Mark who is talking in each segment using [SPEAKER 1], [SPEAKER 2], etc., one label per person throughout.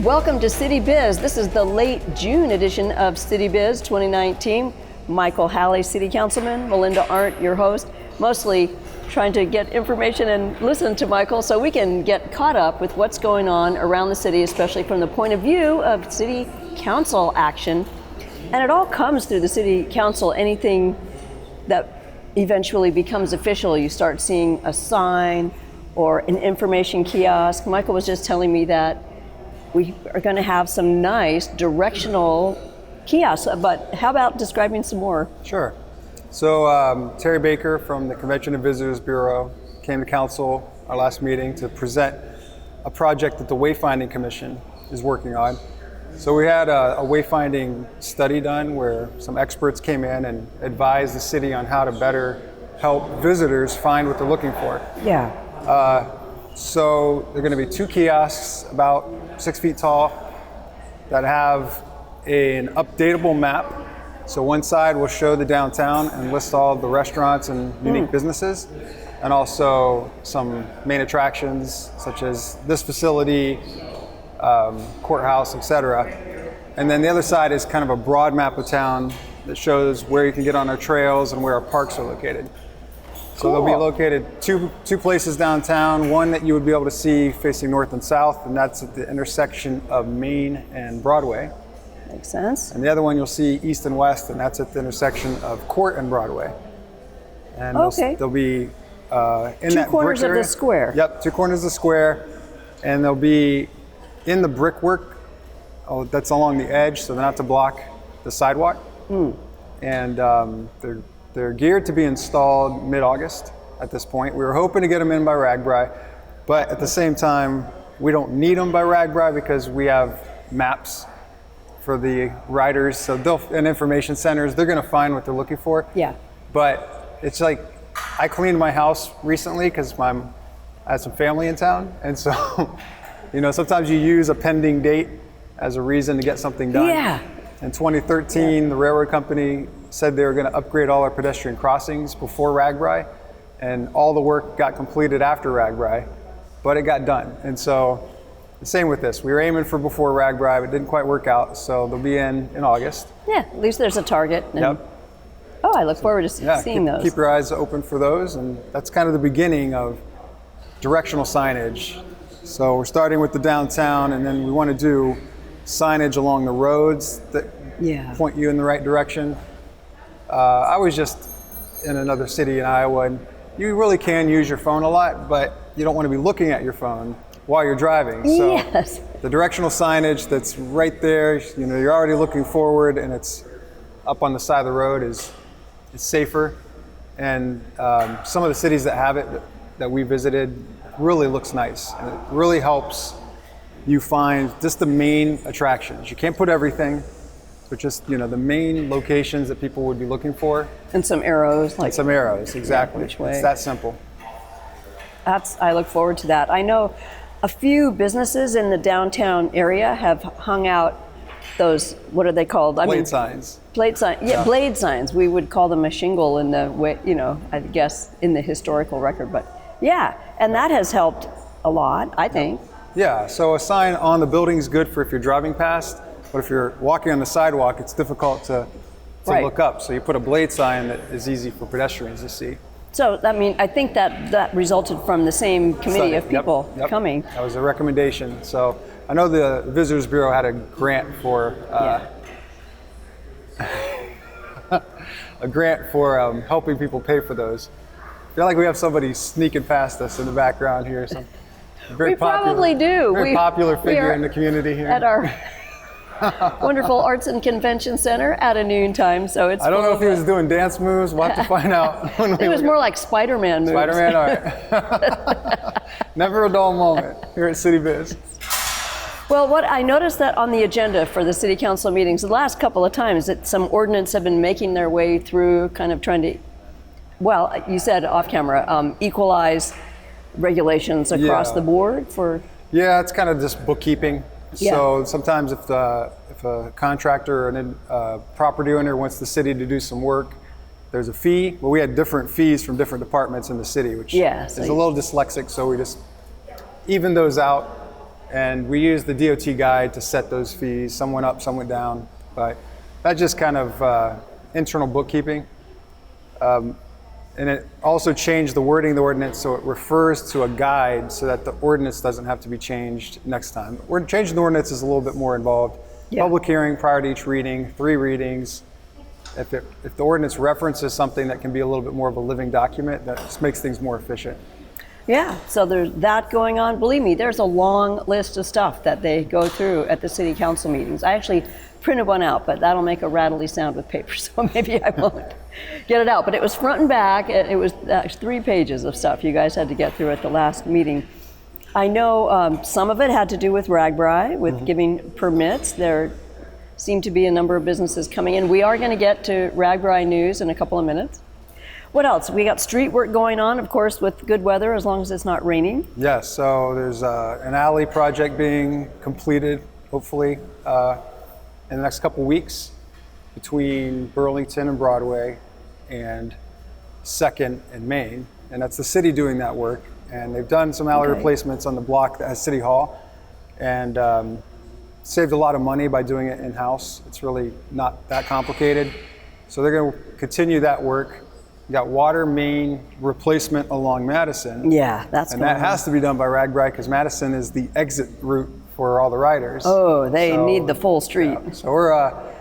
[SPEAKER 1] welcome to CityBiz. This is the late June edition of CityBiz 2019. Michael Halley, City Councilman, Melinda Arndt, your host, mostly trying to get information and listen to Michael so we can get caught up with what's going on around the city, especially from the point of view of City Council action. And it all comes through the City Council. Anything that eventually becomes official, you start seeing a sign or an information kiosk. Michael was just telling me that we are going to have some nice directional kiosks, but how about describing some more?
[SPEAKER 2] Sure. So Terry Baker from the Convention and Visitors Bureau came to council our last meeting to present a project that the Wayfinding Commission is working on. So we had a wayfinding study done where some experts came in and advised the city on how to better help visitors find what they're looking for.
[SPEAKER 1] Yeah.
[SPEAKER 2] So there are going to be 2 kiosks about 6 feet tall that have an updatable map. So one side will show the downtown and list all of the restaurants and unique businesses, and also some main attractions such as this facility, courthouse, etc. And then the other side is kind of a broad map of town that shows where you can get on our trails and where our parks are located. So they'll be located two places downtown, one that you would be able to see facing north and south, and that's at the intersection of Main and Broadway.
[SPEAKER 1] Makes sense.
[SPEAKER 2] And the other one you'll see east and west, and that's at the intersection of Court and Broadway. And they'll be in that
[SPEAKER 1] 2 corners of the square.
[SPEAKER 2] Yep, 2 corners of the square, and they'll be in the brickwork that's along the edge, so they're not to block the sidewalk. And they're geared to be installed mid-August at this point. We were hoping to get them in by RAGBRAI, but at the same time, we don't need them by RAGBRAI because we have maps for the riders, so and information centers, they're gonna find what they're looking for.
[SPEAKER 1] Yeah.
[SPEAKER 2] But it's like, I cleaned my house recently because I had some family in town, and so, sometimes you use a pending date as a reason to get something done.
[SPEAKER 1] Yeah.
[SPEAKER 2] In 2013, the railroad company said they were going to upgrade all our pedestrian crossings before RAGBRAI, and all the work got completed after RAGBRAI, but it got done. And so, the same with this. We were aiming for before RAGBRAI, but it didn't quite work out, so they'll be in August.
[SPEAKER 1] Yeah, at least there's a target.
[SPEAKER 2] Yep.
[SPEAKER 1] Oh, I look forward to seeing those.
[SPEAKER 2] Keep your eyes open for those, and that's kind of the beginning of directional signage. So we're starting with the downtown, and then we want to do signage along the roads that point you in the right direction. I was just in another city in Iowa, and you really can use your phone a lot, but you don't want to be looking at your phone while you're driving. So the directional signage that's right there, you're already looking forward, and it's up on the side of the road is safer. And some of the cities that have it that we visited really looks nice, and it really helps you find just the main attractions. You can't put everything, but just the main locations that people would be looking for.
[SPEAKER 1] And some arrows.
[SPEAKER 2] Some arrows, exactly.
[SPEAKER 1] Which way?
[SPEAKER 2] It's that simple.
[SPEAKER 1] I look forward to that. I know a few businesses in the downtown area have hung out those, what are they called?
[SPEAKER 2] Blade signs.
[SPEAKER 1] Blade signs, yeah, blade signs. We would call them a shingle in the way, I guess, in the historical record. But yeah, and that has helped a lot, I think.
[SPEAKER 2] Yeah, so a sign on the building is good for if you're driving past, but if you're walking on the sidewalk, it's difficult to look up. So you put a blade sign that is easy for pedestrians to see. So,
[SPEAKER 1] I think that resulted from the same committee of people coming.
[SPEAKER 2] That was a recommendation. So I know the Visitors Bureau had a grant for helping people pay for those. I feel like we have somebody sneaking past us in the background here.
[SPEAKER 1] We probably do.
[SPEAKER 2] Very popular figure in the community here.
[SPEAKER 1] At our wonderful Arts and Convention Center at a noontime, so it's.
[SPEAKER 2] I don't know if he was doing dance moves. We'll have to find out.
[SPEAKER 1] It was more like Spider-Man moves.
[SPEAKER 2] Spider-Man, all right. Never a dull moment here at CityBiz.
[SPEAKER 1] Well, what I noticed that on the agenda for the City Council meetings the last couple of times that some ordinance have been making their way through, kind of trying to, well, you said off camera, equalize regulations across the board for.
[SPEAKER 2] Yeah, it's kind of just bookkeeping. Yeah. So sometimes if a contractor or a property owner wants the city to do some work, there's a fee. Well, we had different fees from different departments in the city, which is a little dyslexic, so we just even those out And we use the DOT guide to set those fees. Some went up, some went down, but that's just kind of internal bookkeeping. And it also changed the wording of the ordinance so it refers to a guide so that the ordinance doesn't have to be changed next time. We're changing the ordinance is a little bit more involved.
[SPEAKER 1] Yeah.
[SPEAKER 2] Public hearing prior to each reading, 3 readings. If the ordinance references something that can be a little bit more of a living document, that just makes things more efficient.
[SPEAKER 1] Yeah, so there's that going on. Believe me, there's a long list of stuff that they go through at the city council meetings. I actually printed one out, but that'll make a rattly sound with paper, so maybe I won't get it out. But it was front and back, and it was 3 pages of stuff you guys had to get through at the last meeting. I know some of it had to do with RAGBRAI, with giving permits. There seem to be a number of businesses coming in. We are going to get to RAGBRAI news in a couple of minutes. What else? We got street work going on, of course, with good weather, as long as it's not raining.
[SPEAKER 2] Yes, so there's an alley project being completed, hopefully, in the next couple weeks between Burlington and Broadway and 2nd and Main. And that's the city doing that work. And they've done some alley replacements on the block at City Hall and saved a lot of money by doing it in-house. It's really not that complicated. So they're going to continue that work. You got water main replacement along Madison.
[SPEAKER 1] Yeah, that's
[SPEAKER 2] and that has to be done by RAGBRAI because Madison is the exit route for all the riders.
[SPEAKER 1] Oh, they need the full street.
[SPEAKER 2] Yeah. So we're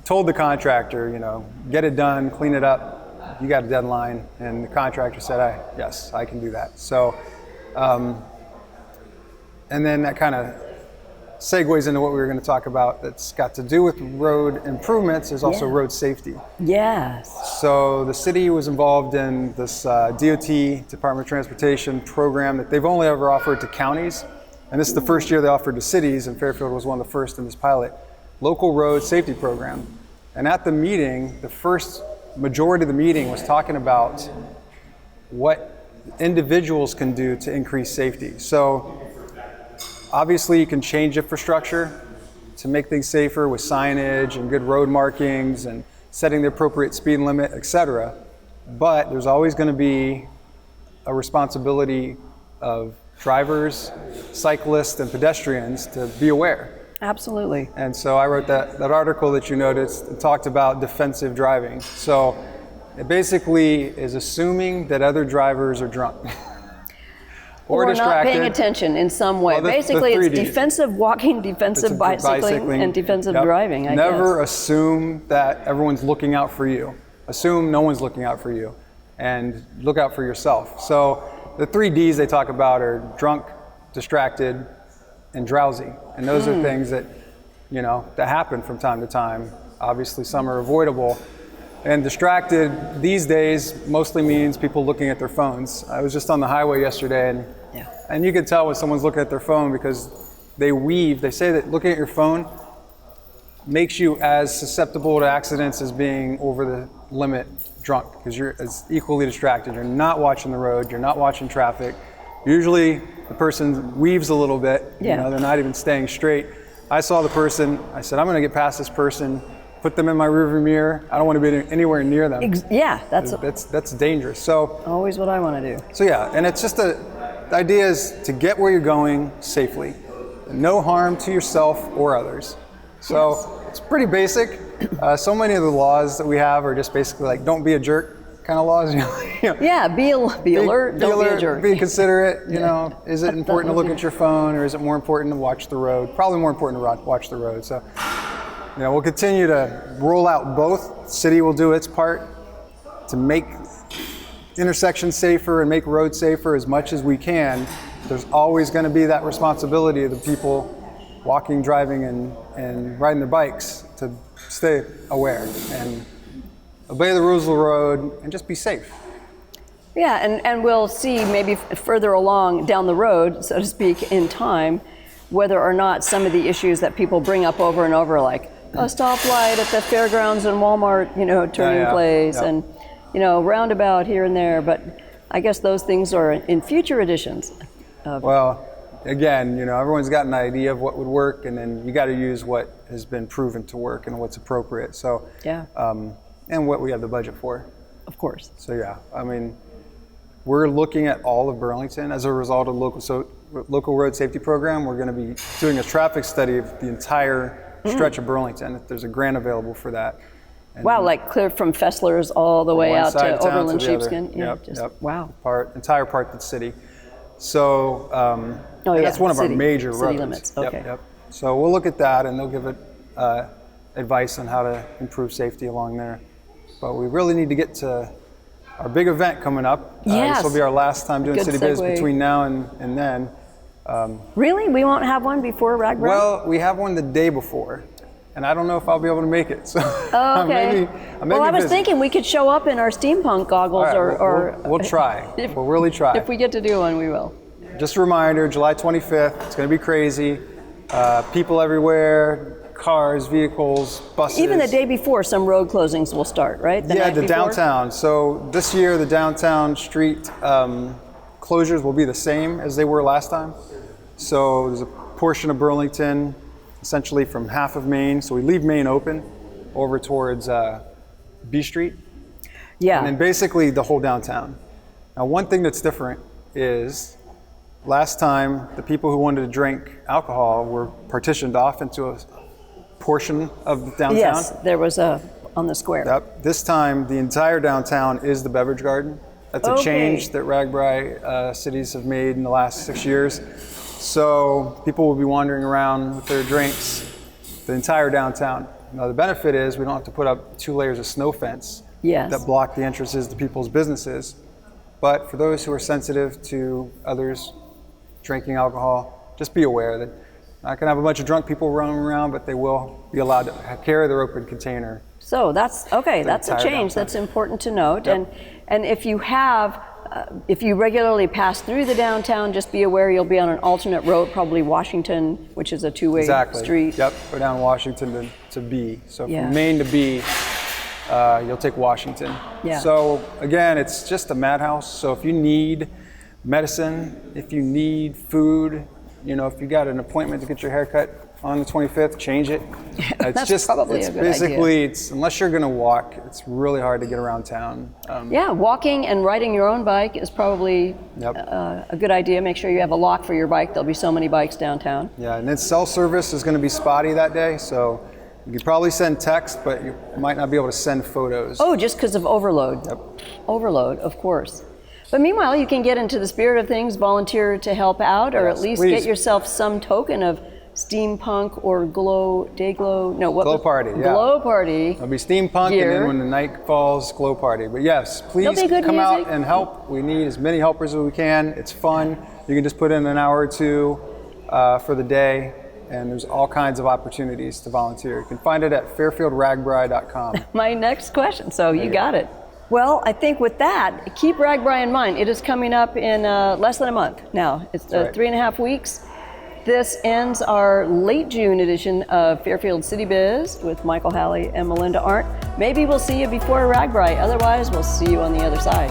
[SPEAKER 2] told the contractor, get it done, clean it up. You got a deadline, and the contractor said, yes, I can do that. So, and then that kind of segues into what we were going to talk about that's got to do with road improvements is also road safety.
[SPEAKER 1] Yes.
[SPEAKER 2] So the city was involved in this DOT, Department of Transportation program that they've only ever offered to counties. And this is the first year they offered to cities, and Fairfield was one of the first in this pilot, local road safety program. And at the meeting, the first majority of the meeting was talking about what individuals can do to increase safety. So obviously you can change infrastructure to make things safer with signage and good road markings and setting the appropriate speed limit, etc. But there's always going to be a responsibility of drivers, cyclists, and pedestrians to be aware.
[SPEAKER 1] Absolutely.
[SPEAKER 2] And so I wrote that article that you noticed. It talked about defensive driving. So it basically is assuming that other drivers are drunk.
[SPEAKER 1] Or
[SPEAKER 2] distracted.
[SPEAKER 1] Not paying attention in some way.
[SPEAKER 2] Well,
[SPEAKER 1] basically, it's
[SPEAKER 2] Ds.
[SPEAKER 1] defensive walking, defensive bicycling, and defensive driving, I
[SPEAKER 2] Never
[SPEAKER 1] guess.
[SPEAKER 2] assume that everyone's looking out for you. Assume no one's looking out for you. And look out for yourself. So the 3 Ds they talk about are drunk, distracted, and drowsy. And those are things that, that happen from time to time. Obviously, some are avoidable. And distracted these days mostly means people looking at their phones. I was just on the highway yesterday, and you can tell when someone's looking at their phone because they say that looking at your phone makes you as susceptible to accidents as being over the limit drunk, because you're as equally distracted. You're not watching the road, you're not watching traffic. Usually the person weaves a little bit, they're not even staying straight. I saw the person, I said, I'm gonna get past this person, put them in my rearview mirror. I don't want to be anywhere near them.
[SPEAKER 1] That's
[SPEAKER 2] dangerous. So
[SPEAKER 1] always what I want to do.
[SPEAKER 2] So and it's just the idea is to get where you're going safely, no harm to yourself or others. So it's pretty basic. So many of the laws that we have are just basically like don't be a jerk kind of laws.
[SPEAKER 1] Yeah, be alert, don't be a jerk.
[SPEAKER 2] Be considerate. Is it important to look at your phone, or is it more important to watch the road? Probably more important to watch the road. So. We'll continue to roll out both. The city will do its part to make intersections safer and make roads safer as much as we can. There's always going to be that responsibility of the people walking, driving, and riding their bikes to stay aware and obey the rules of the road and just be safe.
[SPEAKER 1] Yeah, and we'll see maybe further along down the road, so to speak, in time, whether or not some of the issues that people bring up over and over, like a stoplight at the fairgrounds and Walmart, turning place, and roundabout here and there. But I guess those things are in future editions.
[SPEAKER 2] Well, again, everyone's got an idea of what would work, and then you got to use what has been proven to work and what's appropriate. So, and what we have the budget for.
[SPEAKER 1] Of course.
[SPEAKER 2] So We're looking at all of Burlington as a result of local road safety program. We're going to be doing a traffic study of the entire stretch of Burlington. There's a grant available for that. And
[SPEAKER 1] wow, like clear from Fessler's all the way out to Oberlin Sheepskin.
[SPEAKER 2] Yeah,
[SPEAKER 1] yep. Wow.
[SPEAKER 2] Entire part of the city. So that's one of our major roads.
[SPEAKER 1] City limits. Okay.
[SPEAKER 2] Yep. So we'll look at that, and they'll give it advice on how to improve safety along there. But we really need to get to our big event coming up.
[SPEAKER 1] Yes.
[SPEAKER 2] This will be our last time doing
[SPEAKER 1] Good
[SPEAKER 2] CityBiz
[SPEAKER 1] segue.
[SPEAKER 2] between now and then.
[SPEAKER 1] Really? We won't have one before RAGBRAI?
[SPEAKER 2] Well, we have one the day before, and I don't know if I'll be able to make it. So
[SPEAKER 1] okay.
[SPEAKER 2] I
[SPEAKER 1] was thinking we could show up in our steampunk goggles,
[SPEAKER 2] right, we'll try. We'll really try.
[SPEAKER 1] If we get to do one, we will.
[SPEAKER 2] Just a reminder, July 25th, it's going to be crazy. People everywhere, cars, vehicles, buses.
[SPEAKER 1] Even the day before, some road closings will start, right?
[SPEAKER 2] The downtown. So this year, the downtown street closures will be the same as they were last time. So there's a portion of Burlington, essentially from half of Main. So we leave Main open over towards B Street.
[SPEAKER 1] Yeah.
[SPEAKER 2] And then basically the whole downtown. Now, one thing that's different is last time, the people who wanted to drink alcohol were partitioned off into a portion of the downtown.
[SPEAKER 1] Yes, there was on the square.
[SPEAKER 2] Yep. This time, the entire downtown is the beverage garden. That's a change that RAGBRAI cities have made in the last 6 years. So people will be wandering around with their drinks the entire downtown. Now, the benefit is we don't have to put up 2 layers of snow fence that block the entrances to people's businesses. But for those who are sensitive to others drinking alcohol, just be aware that not going to have a bunch of drunk people running around, but they will be allowed to carry their open container.
[SPEAKER 1] So that's okay. That's a change.
[SPEAKER 2] Downtown.
[SPEAKER 1] That's important to note.
[SPEAKER 2] Yep.
[SPEAKER 1] And if you have, if you regularly pass through the downtown, just be aware you'll be on an alternate road, probably Washington, which is a two-way street.
[SPEAKER 2] Yep. Go down Washington to B. So
[SPEAKER 1] Yeah.
[SPEAKER 2] from Main to B, you'll take Washington.
[SPEAKER 1] Yeah.
[SPEAKER 2] So again, it's just a madhouse. So if you need medicine, if you need food, if you got an appointment to get your hair cut on the 25th, change it.
[SPEAKER 1] That's probably a good
[SPEAKER 2] basically,
[SPEAKER 1] idea.
[SPEAKER 2] Unless you're going to walk, it's really hard to get around town.
[SPEAKER 1] Walking and riding your own bike is probably a good idea. Make sure you have a lock for your bike. There'll be so many bikes downtown.
[SPEAKER 2] Yeah, and then cell service is going to be spotty that day, so you could probably send text, but you might not be able to send photos.
[SPEAKER 1] Oh, just because of overload.
[SPEAKER 2] Yep.
[SPEAKER 1] Overload, of course. But meanwhile, you can get into the spirit of things, volunteer to help out, or at least get yourself some token of steampunk or glow party. Glow party.
[SPEAKER 2] It'll be steampunk,
[SPEAKER 1] gear.
[SPEAKER 2] And then when the night falls, glow party. But yes, please come out and help. We need as many helpers as we can. It's fun. You can just put in an hour or two for the day, and there's all kinds of opportunities to volunteer. You can find it at fairfieldragbri.com.
[SPEAKER 1] My next question, so you got it. Well, I think with that, keep RAGBRAI in mind. It is coming up in less than a month now. It's 3.5 weeks. This ends our late June edition of Fairfield CityBiz with Michael Halley and Melinda Arndt. Maybe we'll see you before RAGBRAI. Otherwise, we'll see you on the other side.